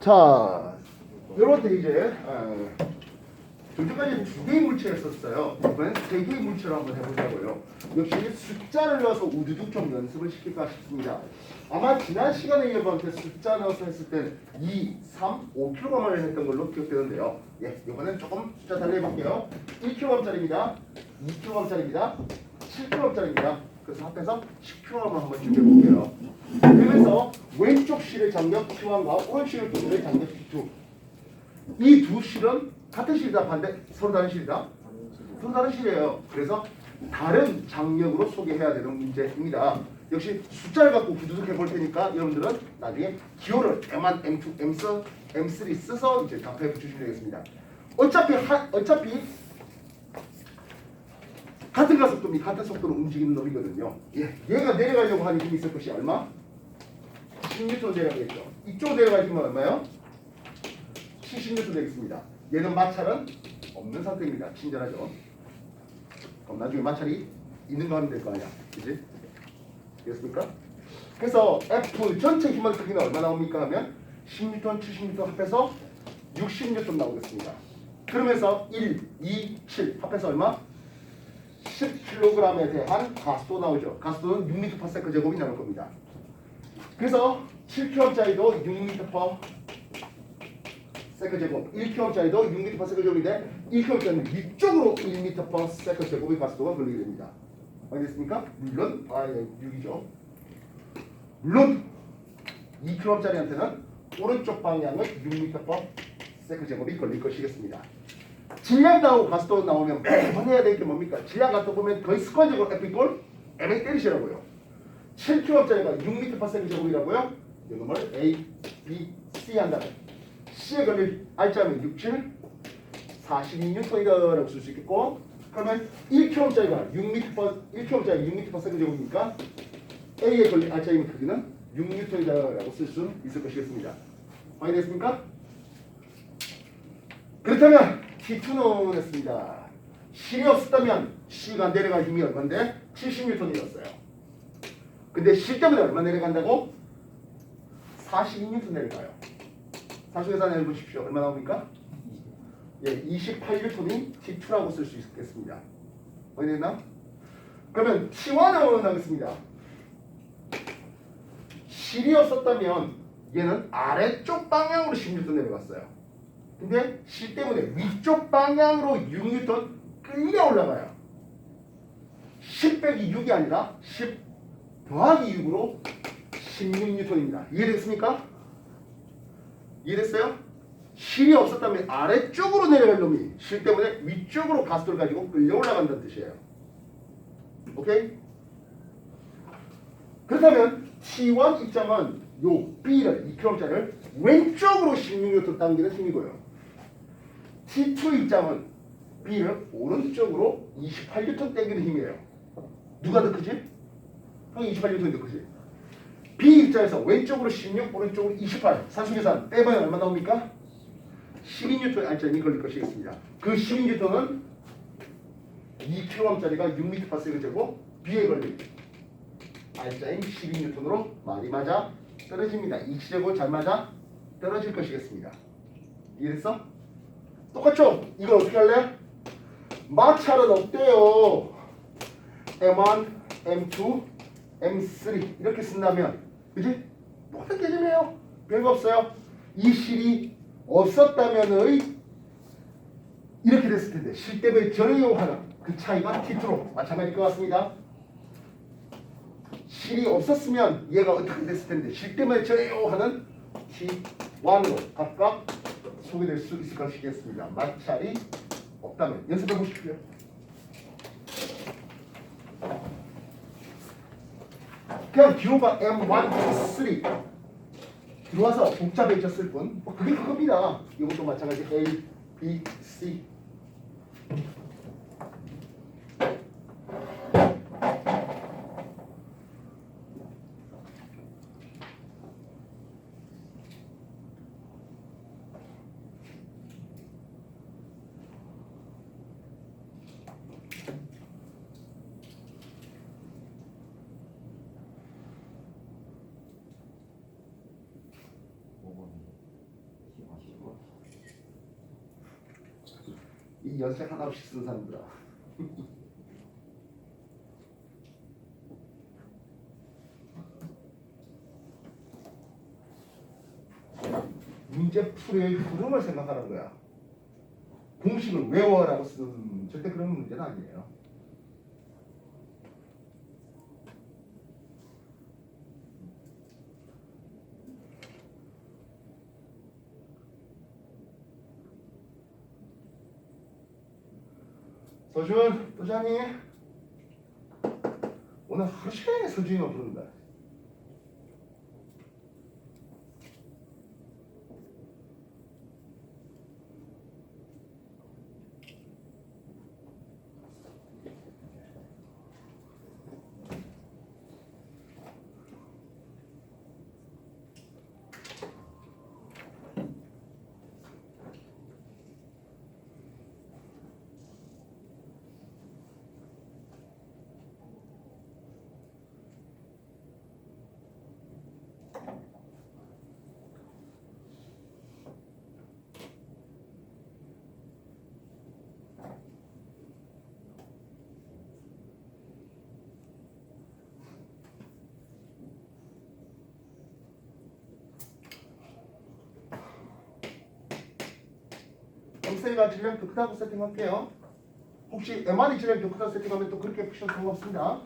자, 여러분들 이제 전까지 두 개의 물체였었어요. 이번엔 세 개의 물체로 한번 해보자고요. 역시 숫자를 넣어서 우두둑 좀 연습을 시킬까 싶습니다. 아마 지난 시간에 여러분한테 숫자 넣어서 했을 때 2, 3, 5kg을 했던 걸로 기억되는데요. 예, 이번엔 조금 숫자 달리 해볼게요. 1kg짜리입니다. 2kg짜리입니다. 7kg짜리입니다. 그래서 합해서 10kg만 한번 준비해볼게요. 그러면서 왼쪽 실의 장력 T1과 오른쪽 실의 장력 T2. 이 두 실은 같은 실이다, 반대 서로 다른 실이다. 서로 다른 실이에요. 그래서 다른 장력으로 소개해야 되는 문제입니다. 역시 숫자를 갖고 구두둑 해볼 테니까 여러분들은 나중에 기호를 M1, M2, M3 써서 이제 답해 주시면 되겠습니다. 어차피 같은 가속도입니다. 같은 속도로 움직이는 놈이거든요. 예, 얘가 내려가려고 하는 힘이 있을 것이 얼마? 10N 내려가겠죠. 이쪽으로 내려가시면 얼마요? 70N 되겠습니다. 얘는 마찰은 없는 상태입니다. 친절하죠. 그럼 나중에 마찰이 있는 거 하면 될 거 아니야. 그지? 됐습니까? 그래서 F 전체 힘의 크기는 얼마 나옵니까 하면 10N, 70N 합해서 60N 나오겠습니다. 그러면서 1, 2, 7 합해서 얼마? 10kg에 대한 가속도 나오죠. 가속도는 6m/s 제곱이 나올 겁니다. 그래서 7kg짜리도 6m/s 제곱, 1kg짜리도 6m/s 제곱인데 1kg짜리는 위쪽으로 1m/s 제곱의 가속도가 걸리게 됩니다. 알겠습니까? 물론 6이죠. 물론 2kg짜리한테는 오른쪽 방향의 6m/s 제곱이 걸릴 것이겠습니다. 질량 나오고 가속도 나오면 매번 해야 될 게 뭡니까? 질량 가속도 보면 거의 습관적으로 F 이꼴 M에 때리시라고요. 7kg짜리가 6m/s 제곱이라고요. 이놈을 A, B, C 한다면 C에 걸릴 R자면 67, 42N이라고 쓸 수 있겠고, 그러면 1kg짜리가 6m/s 제곱이니까 A에 걸릴 R자의 크기는 6N이라고 쓸 수 있을 것이겠습니다. 확인됐습니까? 그렇다면 T2는 했습니다. 실이 없었다면 C가 내려갈 힘이 얼마인데? 70N이었어요. 근데 실 때문에 얼마 내려간다고? 42N 내려가요. 사수계산 해보십시오. 얼마 나옵니까? 예, 28N이 T2라고 쓸 수 있겠습니다. 어디됐나? 그러면 T1은 하겠습니다. 실이 없었다면 얘는 아래쪽 방향으로 10N 내려갔어요. 근데 실 때문에 위쪽 방향으로 6N 끌려 올라가요. 10 빼기 6이 아니라 10 더하기 6으로 16N입니다. 이해됐습니까? 이해됐어요? 실이 없었다면 아래쪽으로 내려갈 놈이 실 때문에 위쪽으로 가속도를 가지고 끌려 올라간다는 뜻이에요. 오케이? 그렇다면 T1 입장은 요 B를 2kg짜리를 왼쪽으로 16N 당기는 힘이고요. T2 입장은 B를 오른쪽으로 28N 당기는 힘이에요. 누가 더 크지? 형이 28N이 더 크지? B 입장에서 왼쪽으로 16, 오른쪽으로 28 산수계산 빼면 얼마 나옵니까? 12N의 R자임이 걸릴 것이겠습니다. 그 12N은 2kg짜리가 6m/s 제곱 B에 걸린 R자임 12N으로 말이 맞아 떨어집니다. 이치제곱 잘 맞아 떨어질 것이겠습니다. 이해됐어? 똑같죠? 이거 어떻게 할래? 마찰은 어때요? M1, M2, M3 이렇게 쓴다면 그지? 똑같은 개념이에요. 별거 없어요. 이 실이 없었다면의 이렇게 됐을 텐데 실 때문에 저용하는 그 차이가 T2로 마찬가지일 것 같습니다. 실이 없었으면 얘가 어떻게 됐을 텐데 실 때문에 저용하는 T1으로 각각 소개될 수 있을 것이겠습니다. 마찰이 없다면 연습해 보십시오. 그냥 기호가 M1, M3 들어와서 복잡해졌을 뿐 그게 그겁니다. 이것도 마찬가지 A, B, C 이 연색 하나 없이 쓰는 사람들아. 문제 풀이의 흐름을 생각하는 거야. 공식을 외워라고 쓰는 절대 그런 문제는 아니에요. 서준, 또 자니? 오늘 하루 종일 서준이가 부른다. 엑셀과 질량표 크다고 세팅할게요. 혹시 MR이 질량표 크다고 세팅하면 또 그렇게 푸셔도 상관없습니다.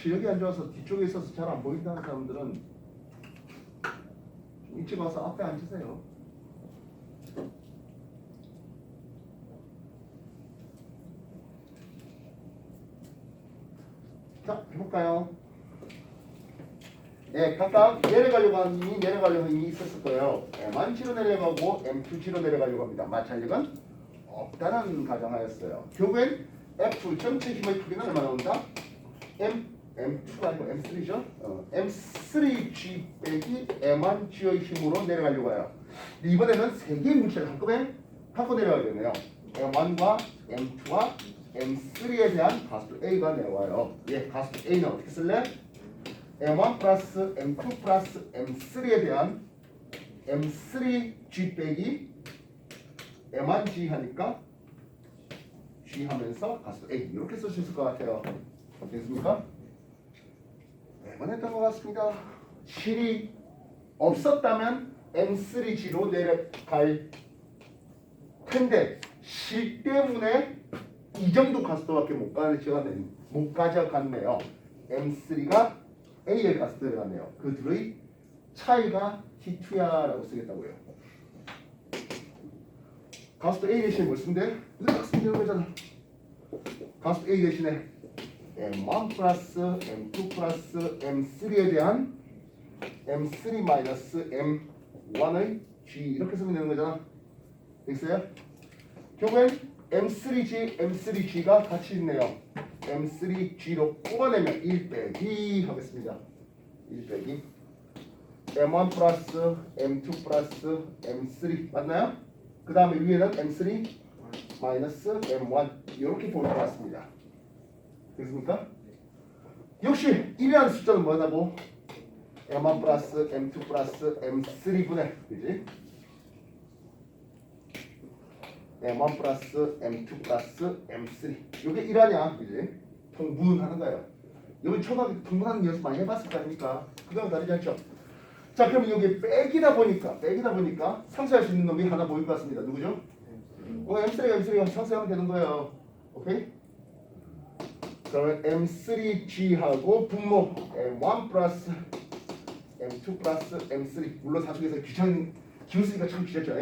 시력이 안 좋아서 뒤쪽에 있어서 잘 안 보인다는 사람들은 좀 일찍 와서 앞에 앉으세요. 자, 해볼까요? 네, 각각 내려가려고 하는 힘이 내려가려고 하는 힘이 있었을 거예요. M1치로 내려가고 M2치로 내려가려고 합니다. 마찰력은 없다는 가정하였어요. 결국엔 F 전체 힘의 크기는 얼마 나온다? M2가 아니고 M3죠? M3G 빼기 M1G의 힘으로 내려가려고 해요. 이번에는 세 개의 물체를 한꺼번에 갖고 내려가야 되네요. M1과 M2와 M3에 대한 가수 A가 내려와요. 예, 가수 A는 어떻게 쓸래? M1 플러스 M2 플러스 M3에 대한 M3G 빼기 M1G 하니까 G 하면서 가스 A 이렇게 쓸 수 있을 것 같아요. 됐습니까? 매번 했던 것 같습니다. 실이 없었다면 M3G로 내려갈 텐데 실 때문에 이 정도 가스도밖에 못 가져갔네요. M3가 A에 가스 들어갔네요. 그 둘의 차이가 T2야라고 쓰겠다고요. 가스도 A 대신에 뭘 쓰면 돼? 이거 딱 쓰면 되는 거잖아. 가스도 A 대신에 M1 플러스 M2 플러스 M3에 대한 M3 마이너스 M1의 G 이렇게 쓰면 되는 거잖아. 됐어요? 결국엔 M3G, M3G가 같이 있네요. M3G로 뽑아내면 1 빼기 하겠습니다. 1 빼기 M1 플러스 M2 플러스 M3 맞나요? 그 다음에 위에는 M3 마이너스 M1 이렇게 볼 것 같습니다. 됐습니까? 역시 1이라는 숫자는 뭐냐고? M1 플러스 M2 플러스 M3분의 그지? M1 플러스 M2 플러스 M3 이게 1하냐 그지? 통분하는 거예요. 여기 초등학교 통분하는 연습 많이 해봤을 거 아닙니까? 그거랑 다르지 않죠? 자 그럼 여기 빼기다 보니까 상쇄할 수 있는 놈이 하나 보일 것 같습니다. 누구죠? M3가 상쇄하면 되는 거예요. 오케이? 그러면 M3G하고 분모 M1 플러스 M2 플러스 M3 물론 사중에서 기울쓰기가 참 귀찮죠.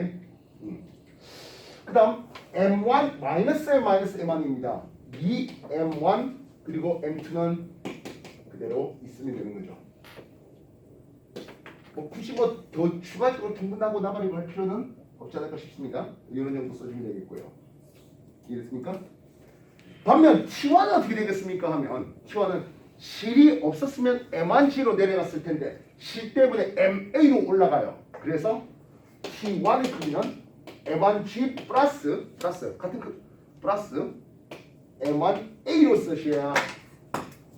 그 다음 M1 마이너스 M 마이너스 M1입니다. 이 M1 그리고 M2는 그대로 있으면 되는 거죠. 뭐 굳이 뭐 더 추가적으로 통분하고 나발이고 할 필요는 없지 않을까 싶습니다. 이런 정도 써주면 되겠고요. 이해됐습니까? 반면 T1은 어떻게 되겠습니까 하면 T1은 실이 없었으면 M1G로 내려갔을 텐데 실 때문에 MA로 올라가요. 그래서 T1의 크기는 M1G 플러스 같은 플러스 M1A로 쓰셔야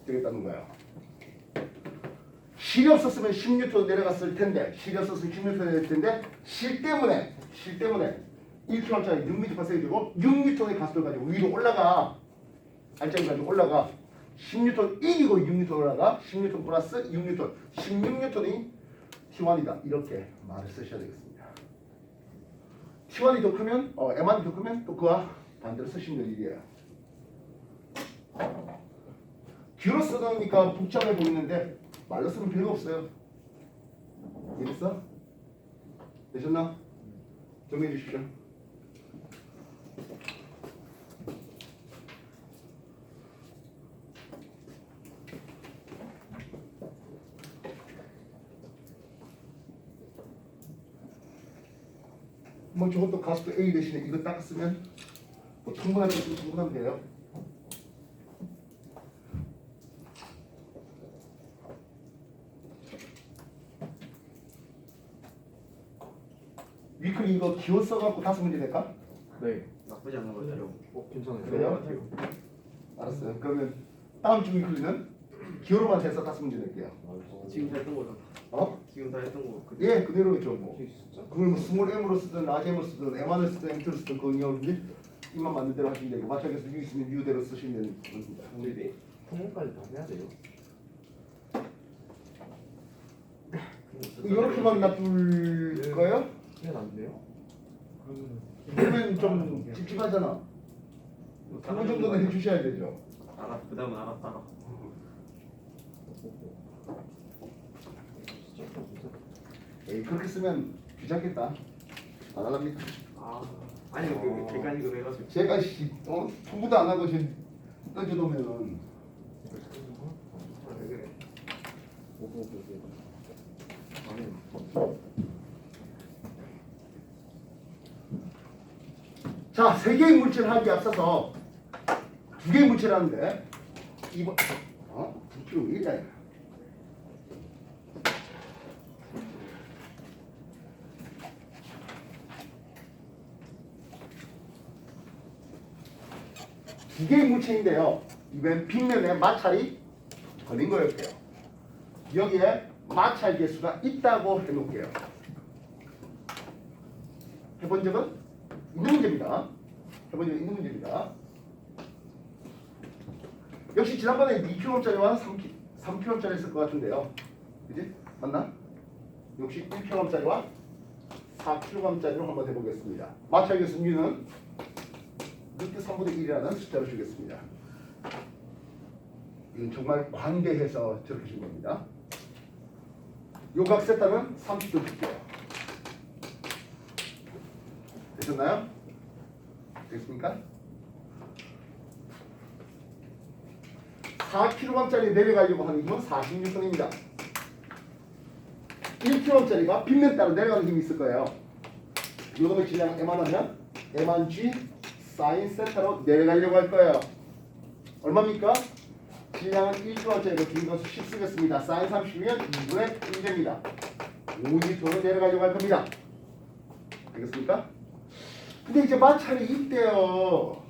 되겠다는 거예요. 실이 없었으면 10N로 내려갔을 텐데 실 때문에 1kg짜리 6m 발생이 되고 6N의 가속도를 가지고 위로 올라가 알짜리 가지고 올라가 10N 이기고 6N 올라가 10N 플러스 6N 16N이 T1이다 이렇게 말을 쓰셔야 되겠습니다. T1이 더 크면 M1이 더 크면 또 그와 반대로 쓰시면 될 일이에요. 뒤로 쓰다니까 복잡해 보이는데 말로 쓰면 별거 없어요. 이해됐어? 되셨나? 정리해 주십시오. 뭐 저것도 가스도 A 대신에 이거 딱 쓰면 뭐 통분할 수 있으면 통분하면 돼요. 위클 이거 기호 써갖고 5문제 될까? 네. 나쁘지 않은 것 같아요. 괜찮아요. 그래요? 알았어요. 그러면 다음 주 위클리는 기호로만 해서 5문제 낼게요. 지금 다 했던 거잖아. 지금 다 했던 거. 예, 그대로죠 뭐. 진짜? 그걸 뭐 스몰 M으로 쓰든 라지 M으로 쓰든 M1을 쓰든 M2를 쓰든 그건 여러분들 입만 맞는 대로 하시면 되고 마찬가지로 U 있으면 U대로 쓰시면 되는 겁니다. 우리 통문까지 다 해야 돼요. 이렇게만 놔둘까요? 해야 안 돼요? 그러면 좀 찝찝하잖아. 그 정도는 해주셔야 되죠. 그다음은 알았다가. 에이, 그렇게 쓰면 귀찮겠다. 안 할랍니까? 아니 그 객관식으로 해가지고. 제가 통보도 안 하고 지금 던져놓으면은 왜 그래? 자, 3개의 물질 하기 앞서서 2개의 물질 하는데 이번 부피로 1자 두 개의 물체인데요. 이번 빗면에 마찰이 걸린 거였고요. 여기에 마찰 개수가 있다고 해놓을게요. 해본 적은 있는 문제입니다. 역시 지난번에 2kg짜리와 3kg짜리 했을 것 같은데요. 그지? 맞나? 역시 1kg짜리와 4kg짜리로 한번 해보겠습니다. 마찰계수 U는 루트 3분의 1이라는 숫자를 주겠습니다. 이건 정말 관대해서 저렇게 준 겁니다. 요각 세타는 30도 줄게요. 되셨나요? 됐습니까? 4kg짜리 내려가려고 하는 힘은 46N입니다. 1kg짜리가 빗면 따라 내려가는 힘이 있을 거예요. 요놈의 질량 M만 하면 M만 G 사인 세타로 내려가려고 할 거예요. 얼마입니까? 질량은 1kg짜리로 중간수 10 쓰겠습니다. 사인 30이면 2분의 1됩니다. 5N으로 내려가려고 할 겁니다. 되겠습니까? 근데 이제 마찰이 있대요.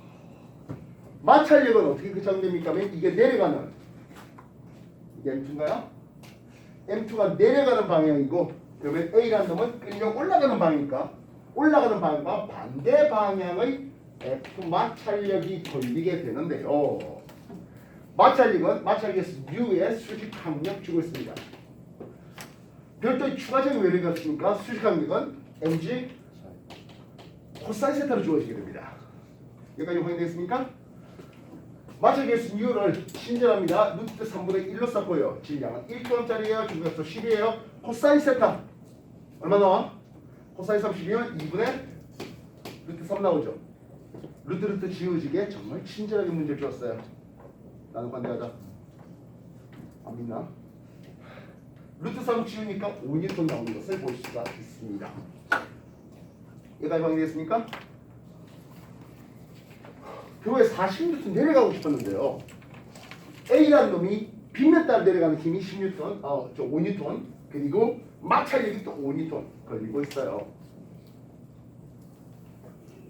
마찰력은 어떻게 결정됩니까? 이게 내려가는 이게 M2인가요? M2가 내려가는 방향이고 그러면 A라는 놈은 끌려 올라가는 방향이니까 올라가는 방향과 반대 방향의 F 마찰력이 걸리게 되는데요. 마찰력은 마찰력에서 U의 수직 항력 주고 있습니다. 별도의 추가적인 외력이 없으니까 수직 항력은 mg 코사인 세타로 주어지게 됩니다. 여기까지 확인되겠습니까? 마찰계수 U를 친절합니다. 루트 3분의 1로 썼고요. 질량은 1kg짜리예요. 중간수 10이에요. 코사인 세타 얼마 나와? 코사인 30이면 2분의 루트 3 나오죠. 루트 지워지게 정말 친절하게 문제 주었어요. 나는 관대하다. 안 믿나? 루트 3 지우니까 5N 나오는 것을 볼 수가 있습니다. 여기까지 확인되겠습니까? 교회 40N 내려가고 싶었는데요. A라는 놈이 빗면 따라 내려가는 힘이 10N, 5N, 그리고 마찰력이 또 5N 걸리고 있어요.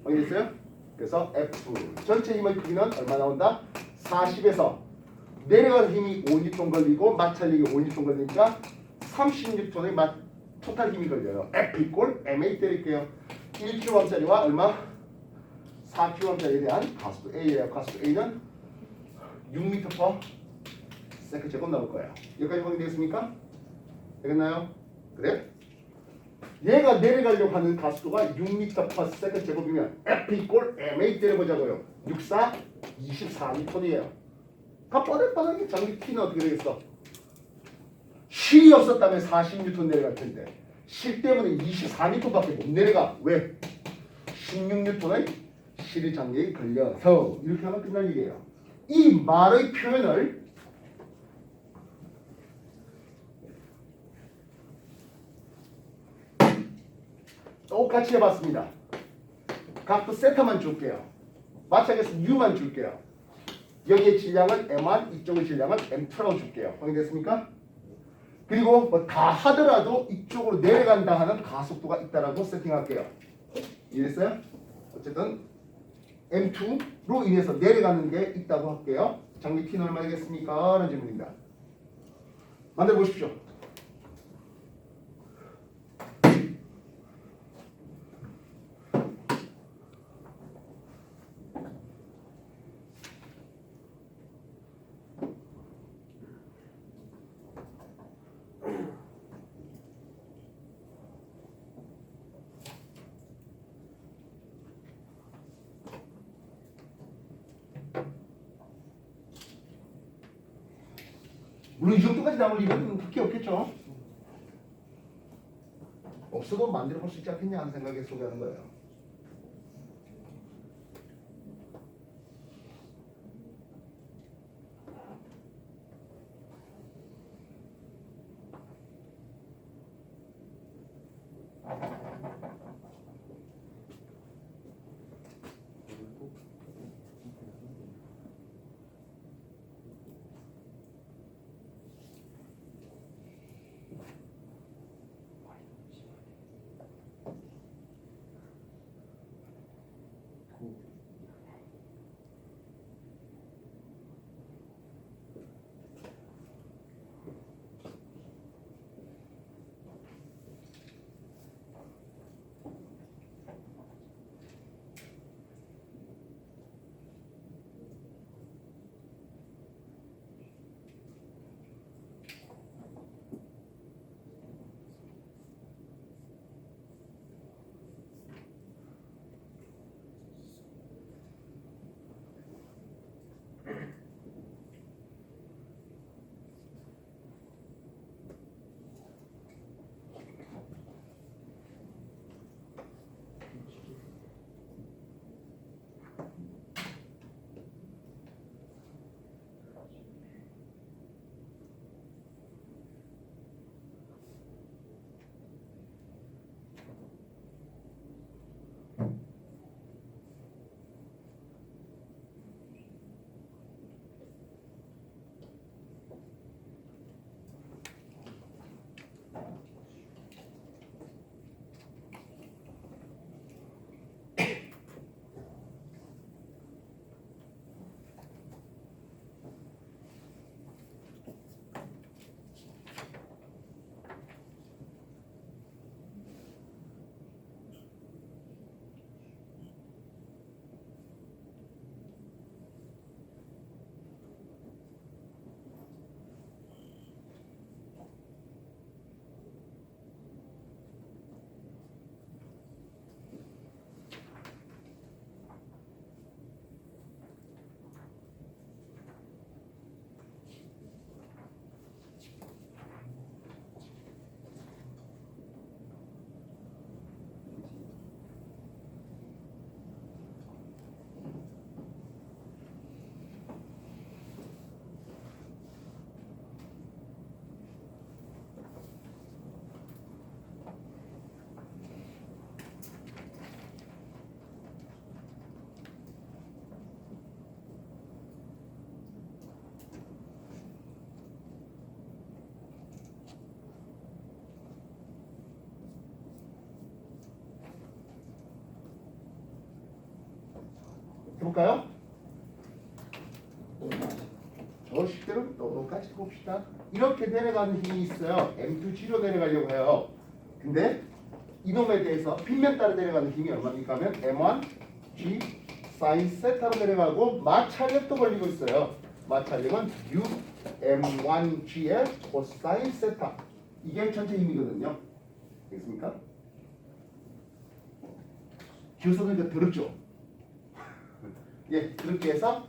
확인됐어요? 그래서 F 전체 힘의 크기는 얼마 나온다? 40에서 내려가는 힘이 5N 걸리고 마찰력이 5N 걸리니까 30N의 토탈 힘이 걸려요. F 이꼴 MA 때릴게요. 1kg짜리와 얼마? 4kg짜리에 대한 가속도 A예요. 가속도 A는 6m/s 제곱 나올 거예요. 여기까지 확인되겠습니까? 되겠나요? 그래? 얘가 내려가려고 하는 가속도가 6m/s 제곱이면 F 이꼴 MA 때려보자고요. 6, 4, 24N이에요. 뻔뻔하게 장기 T는 어떻게 되겠어? 실이 없었다면 40N 내려갈 텐데 실 때문에 24N밖에 못 내려가. 왜? 16N의 실의 장력이 걸려서 이렇게 하면 끝날 일이에요. 이 말의 표현을 똑같이 해봤습니다. 각도 세타만 줄게요. 마찬가지로 U만 줄게요. 여기의 질량은 M1, 이쪽의 질량은 M2라고 줄게요. 확인됐습니까? 그리고 뭐 다 하더라도 이쪽으로 내려간다 하는 가속도가 있다라고 세팅할게요. 이해됐어요? 어쨌든 M2로 인해서 내려가는 게 있다고 할게요. 장기 T는 얼마 되겠습니까? 라는 질문입니다. 만들어 보십시오. 물론 이 정도까지 나올 일은 그렇게 없겠죠. 없어도 만들어 볼 수 있지 않겠냐 하는 생각에 소개하는 거예요. 해볼까요? 저 식대로 똑같이 봅시다. 이렇게 내려가는 힘이 있어요. M2G로 내려가려고 해요. 근데 이놈에 대해서 빗면 따라 내려가는 힘이 얼마입니까 하면 M1G 사인 세타로 내려가고 마찰력도 걸리고 있어요. 마찰력은 U M1G의 코사인 세타. 이게 전체 힘이거든요. 알겠습니까? 교수는 이제 더럽죠? 예, 그렇게 해서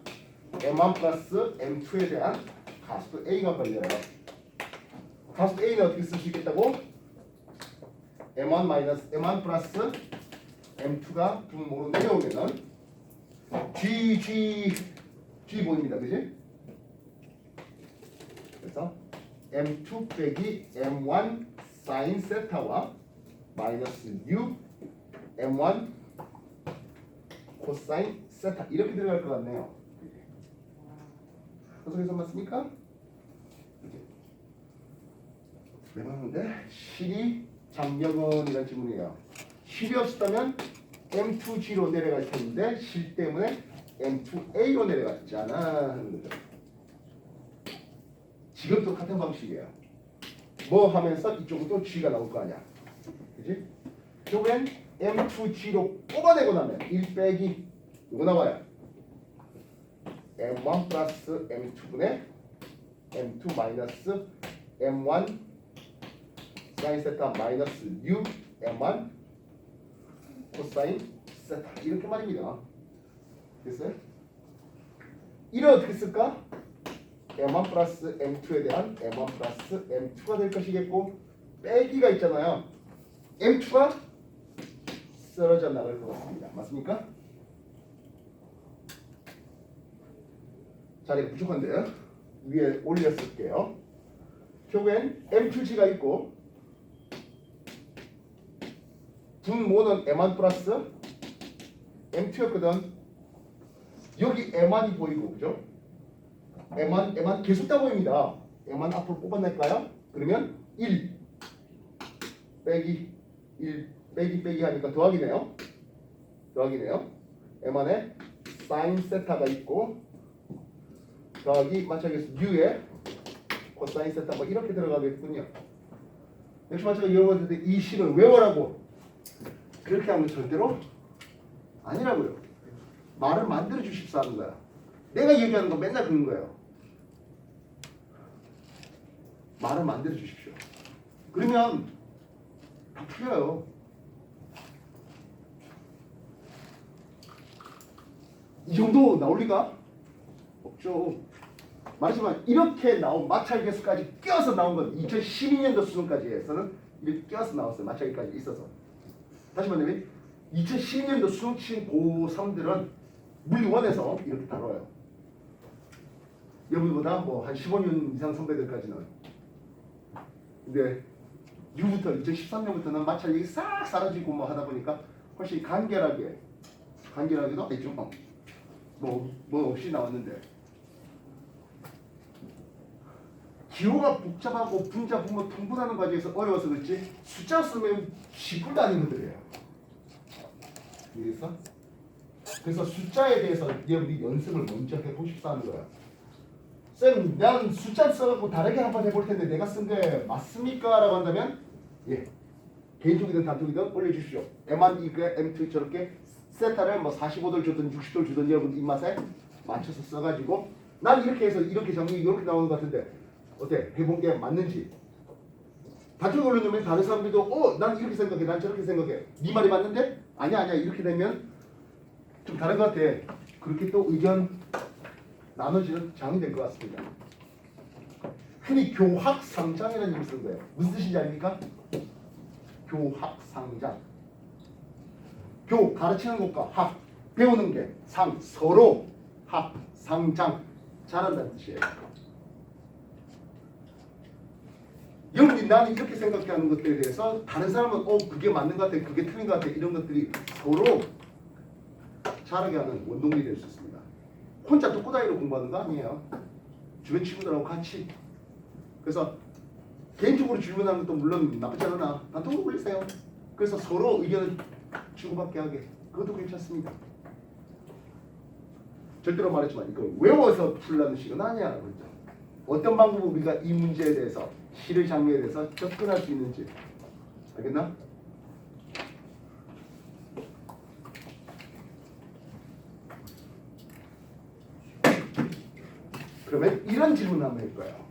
M1 플러스 M2에 대한 가속도 A가 걸려요. 가속도 A는 어떻게 쓸 수 있겠다고? M1 마이너스 M1 플러스 M2가 분모로 내려오면은 G 보입니다. 그지? 그래서 M2 빼기 M1 사인 세타와 마이너스 U M1 코사인 세타 이렇게 들어갈 것 같네요. 어떻게 맞습니까? 매맞는데 실이 장력은 이런 질문이에요. 실이 없었다면 M2G로 내려갈 텐데 실 때문에 M2A로 내려갔잖아 하는 거죠. 지금 똑같은 방식이에요. 뭐 하면서 이쪽은 또 G가 나올 거 아니야. 그지? 이쪽엔 M2G로 뽑아내고 나면 1 빼기 이거 나와요. M1 플러스 M2분의 M2 마이너스 M1 사인 세타 마이너스 U M1 코사인 세타 이렇게 말입니다. 됐어요? 이를 어떻게 쓸까? M1 플러스 M2에 대한 M1 플러스 M2가 될 것이겠고 빼기가 있잖아요. M2가 쓰러져 나갈 것 같습니다. 맞습니까? 자리가 부족한데요. 위에 올려 쓸게요. 결국엔 M2G가 있고 분모는 M1 플러스 M2였거든. 여기 M1이 보이고 그죠? M1 계속 다 보입니다. M1 앞으로 뽑아낼까요? 그러면 1 빼기 1 빼기 하니까 더하기네요. 더하기네요. M1에 사인 세타가 있고 더하기 마찬가지로 U에 코사인 세타 뭐 이렇게 들어가겠군요. 역시 마찬가지로 여러분들 이 식을 외워라고 그렇게 하면 절대로 아니라고요. 말을 만들어 주십사 하는 거야. 내가 얘기하는 거 맨날 그런 거예요. 말을 만들어 주십시오. 그러면 다 풀려요. 이 정도 나올 리가 없죠. 말하지만 이렇게 나온 마찰계수까지 껴서 나온 건 2012년도 수능까지 해서는 이렇게 껴서 나왔어요. 마찰계까지 있어서. 다시 말하면 2012년도 수능 친 고3들은 물리원에서 이렇게 다뤄요. 여러분보다 뭐 한 15년 이상 선배들까지는. 근데 이후부터 2013년부터는 마찰력이 싹 사라지고 뭐 하다 보니까 훨씬 간결하게도 아니죠. 뭐 없이 나왔는데 기호가 복잡하고 분자, 분모, 통분하는 과정에서 어려워서 그렇지 숫자 쓰면 시불도 아닌 것들이에요. 그래서 숫자에 대해서 여러분이 연습을 먼저 해보십사 하는 거야. 쌤, 난 숫자 써갖고 다르게 한번 해볼 텐데 내가 쓴 게 맞습니까? 라고 한다면 예, 개인적이든 단톡이든 올려주십시오. M1, M2 저렇게 세타를 뭐 45도를 주든 60도를 주든 여러분 입맛에 맞춰서 써가지고 난 이렇게 해서 이렇게 정리 이렇게 나오는 것 같은데 어때? 해본 게 맞는지 단톡에 올려놓으면 다른 사람들도 난 이렇게 생각해 난 저렇게 생각해 네 말이 맞는데? 아니야 이렇게 되면 좀 다른 것 같아. 그렇게 또 의견 나눠지는 장이 될 것 같습니다. 흔히 교학상장이라는 이름을 쓰는 거예요. 무슨 뜻인지 아닙니까? 교학상장. 교 가르치는 것과 학 배우는 게 상 서로 학 상장 잘한다는 뜻이에요. 여러분이 나는 이렇게 생각하는 것들에 대해서 다른 사람은 그게 맞는 것 같아 그게 틀린 것 같아 이런 것들이 서로 잘하게 하는 원동력이 될 수 있습니다. 혼자 독고다이로 공부하는 거 아니에요. 주변 친구들하고 같이. 그래서 개인적으로 질문하는 것도 물론 나쁘지 않으나 단톡으로 올리세요. 그래서 서로 의견을 주고받게 하게. 그것도 괜찮습니다. 절대로 말했지만 이걸 외워서 풀라는 식은 아니야. 그렇죠? 어떤 방법으로 우리가 이 문제에 대해서 실의 장면에 대해서 접근할 수 있는지 알겠나? 그러면 이런 질문 한번 할 거예요.